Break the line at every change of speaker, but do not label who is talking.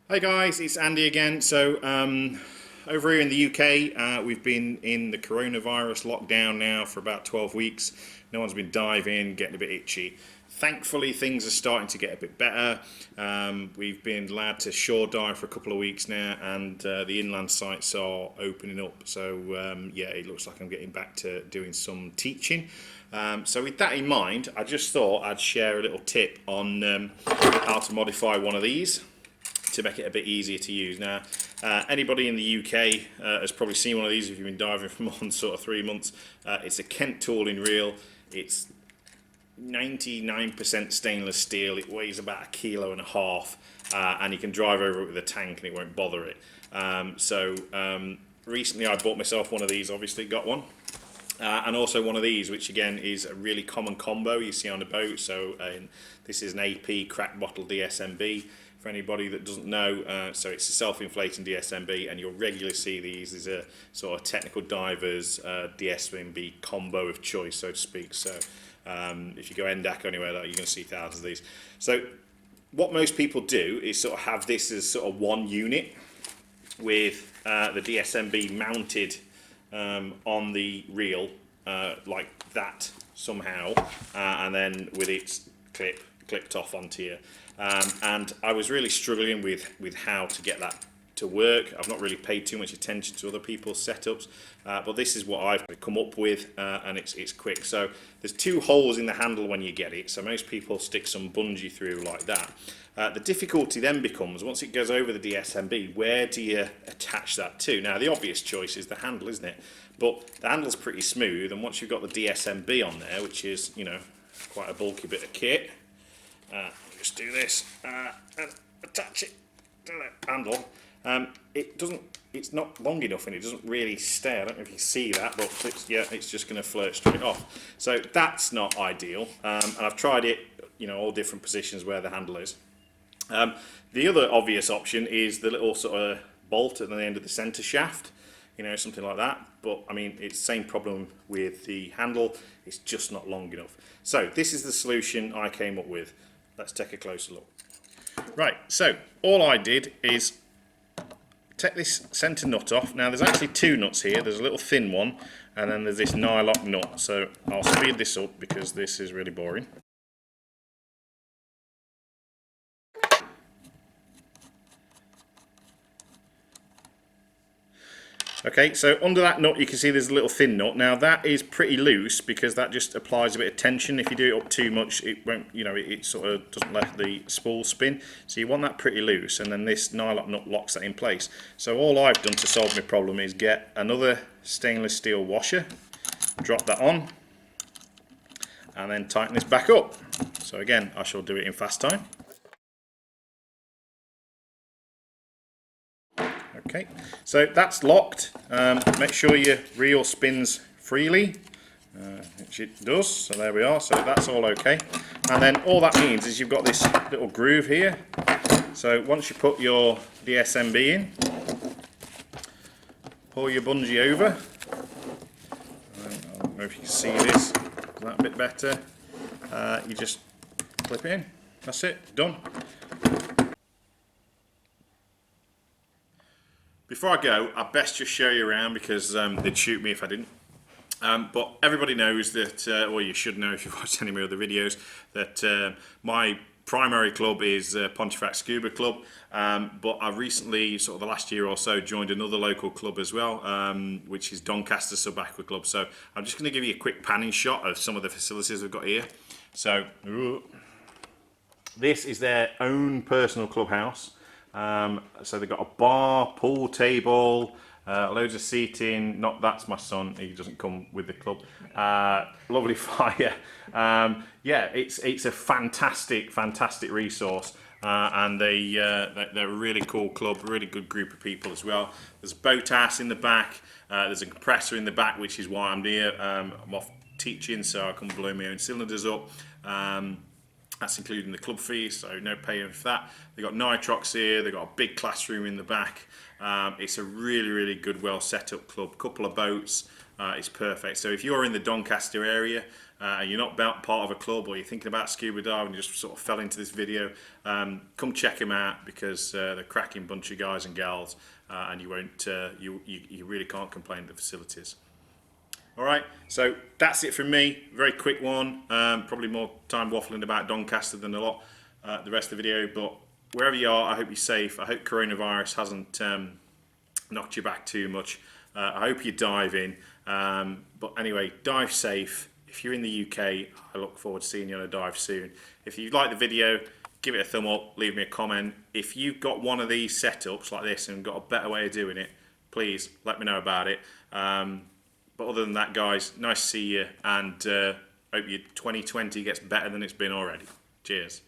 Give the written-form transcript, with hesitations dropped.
Hi guys, it's Andy again. Over here in the UK, we've been in the coronavirus lockdown now for about 12 weeks. No one's been diving, getting a bit itchy. Thankfully, things are starting to get a bit better. We've been allowed to shore dive for a couple of weeks now, and the inland sites are opening up. Yeah, it looks like I'm getting back to doing some teaching. So with that in mind, I just thought I'd share a little tip on how to modify one of these to make it a bit easier to use. Now, anybody in the UK has probably seen one of these if you've been diving for more than sort of 3 months. It's a Kent Tooling reel. It's 99% stainless steel. It weighs about 1.5 kilos, and you can drive over it with a tank and it won't bother it. Recently I bought myself one of these, obviously got one. And also one of these, which again is a really common combo you see on a boat. This is an AP crack bottle DSMB. For anybody that doesn't know, so it's a self-inflating DSMB, and you'll regularly see these as a sort of technical divers DSMB combo of choice, so to speak. If you go NDAC or anywhere, you're going to see thousands of these. So what most people do is sort of have this as sort of one unit with the DSMB mounted on the reel like that somehow, and then with its clipped off onto you. And I was really struggling with how to get that to work. I've not really paid too much attention to other people's setups, but this is what I've come up with, and it's quick. So there's 2 holes in the handle when you get it, so most people stick some bungee through like that. The difficulty then becomes, once it goes over the DSMB, where do you attach that to? Now the obvious choice is the handle, isn't it? But the handle's pretty smooth, and once you've got the DSMB on there, which is, you know, quite a bulky bit of kit, just do this and attach it to the handle. It's not long enough and it doesn't really stay. I don't know if you see that, but it's just going to flirt straight off. So that's not ideal. And I've tried it, you know, all different positions where the handle is. The other obvious option is the little sort of bolt at the end of the center shaft, you know, something like that. But I mean, it's the same problem with the handle. It's just not long enough. So this is the solution I came up with. Let's take a closer look. Right, so all I did is take this centre nut off. Now there's actually 2 nuts here. There's a little thin one, and then there's this nylock nut. So I'll speed this up because this is really boring. Okay, so under that nut you can see there's a little thin nut. Now that is pretty loose because that just applies a bit of tension. If you do it up too much, it won't, you know, it sort of doesn't let the spool spin. So you want that pretty loose, and then this nylock nut locks that in place. So all I've done to solve my problem is get another stainless steel washer, drop that on, and then tighten this back up. So again, I shall do it in fast time. Okay, so that's locked. Make sure your reel spins freely, which it does, so there we are, so that's all okay. And then all that means is you've got this little groove here. So once you put your DSMB in, pull your bungee over. I don't know if you can see this, is that a bit better? You just clip it in, that's it, done. Before I go, I best just show you around because they'd shoot me if I didn't. But everybody knows that, or you should know if you've watched any of my other videos, that my primary club is Pontefract Scuba Club. But I recently, sort of the last year or so, joined another local club as well, which is Doncaster Sub Aqua Club. So I'm just going to give you a quick panning shot of some of the facilities we've got here. So this is their own personal clubhouse. So they've got a bar, pool table, loads of seating. Not that's my son; he doesn't come with the club. Lovely fire. Yeah, it's a fantastic resource, and they're a really cool club, really good group of people as well. There's a boat house in the back. There's a compressor in the back, which is why I'm here. I'm off teaching, so I can blow my own cylinders up. That's including the club fees, so no paying for that. They've got nitrox here, they've got a big classroom in the back. It's a really, really good, well set up club. Couple of boats, it's perfect. So if you're in the Doncaster area and you're not part of a club, or you're thinking about scuba diving and you just sort of fell into this video, come check them out, because they're a cracking bunch of guys and gals, and you won't, you really can't complain at the facilities. Alright, so that's it from me. Very quick one. Probably more time waffling about Doncaster than a lot the rest of the video, but wherever you are, I hope you're safe. I hope coronavirus hasn't knocked you back too much. I hope you're diving. But anyway, dive safe. If you're in the UK, I look forward to seeing you on a dive soon. If you like the video, give it a thumb up, leave me a comment. If you've got one of these setups like this and got a better way of doing it, please let me know about it. But other than that, guys, nice to see you, and hope your 2020 gets better than it's been already. Cheers.